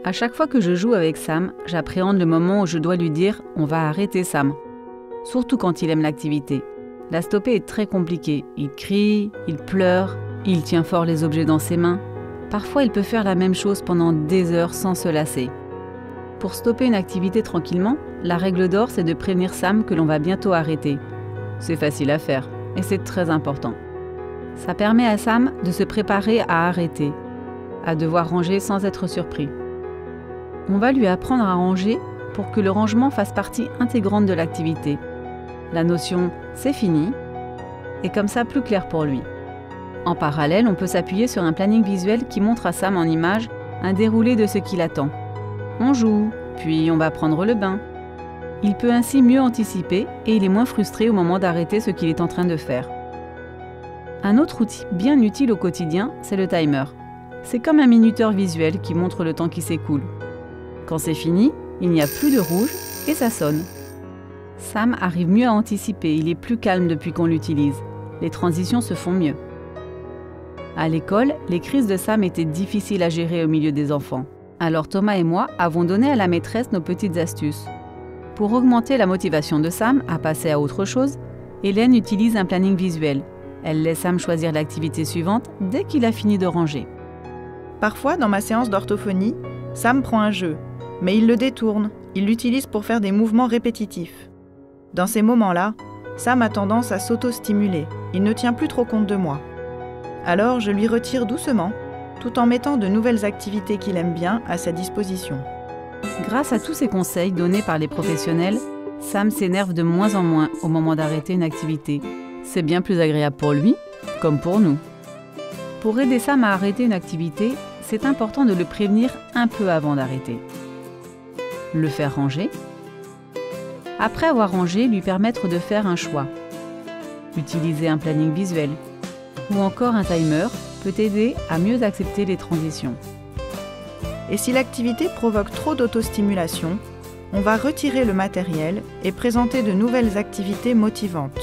À chaque fois que je joue avec Sam, j'appréhende le moment où je dois lui dire « on va arrêter Sam ». Surtout quand il aime l'activité. La stopper est très compliqué. Il crie, il pleure, il tient fort les objets dans ses mains. Parfois, il peut faire la même chose pendant des heures sans se lasser. Pour stopper une activité tranquillement, la règle d'or, c'est de prévenir Sam que l'on va bientôt arrêter. C'est facile à faire et c'est très important. Ça permet à Sam de se préparer à arrêter, à devoir ranger sans être surpris. On va lui apprendre à ranger pour que le rangement fasse partie intégrante de l'activité. La notion « c'est fini » est comme ça plus claire pour lui. En parallèle, on peut s'appuyer sur un planning visuel qui montre à Sam en image un déroulé de ce qui l'attend. On joue, puis on va prendre le bain. Il peut ainsi mieux anticiper et il est moins frustré au moment d'arrêter ce qu'il est en train de faire. Un autre outil bien utile au quotidien, c'est le timer. C'est comme un minuteur visuel qui montre le temps qui s'écoule. Quand c'est fini, il n'y a plus de rouge et ça sonne. Sam arrive mieux à anticiper, il est plus calme depuis qu'on l'utilise. Les transitions se font mieux. À l'école, les crises de Sam étaient difficiles à gérer au milieu des enfants. Alors Thomas et moi avons donné à la maîtresse nos petites astuces. Pour augmenter la motivation de Sam à passer à autre chose, Hélène utilise un planning visuel. Elle laisse Sam choisir l'activité suivante dès qu'il a fini de ranger. Parfois, dans ma séance d'orthophonie, Sam prend un jeu, mais il le détourne, il l'utilise pour faire des mouvements répétitifs. Dans ces moments-là, Sam a tendance à s'auto-stimuler, il ne tient plus trop compte de moi. Alors je lui retire doucement, tout en mettant de nouvelles activités qu'il aime bien à sa disposition. Grâce à tous ces conseils donnés par les professionnels, Sam s'énerve de moins en moins au moment d'arrêter une activité. C'est bien plus agréable pour lui, comme pour nous. Pour aider Sam à arrêter une activité, c'est important de le prévenir un peu avant d'arrêter. Le faire ranger. Après avoir rangé, lui permettre de faire un choix. Utiliser un planning visuel. Ou encore un timer peut aider à mieux accepter les transitions. Et si l'activité provoque trop d'autostimulation, on va retirer le matériel et présenter de nouvelles activités motivantes.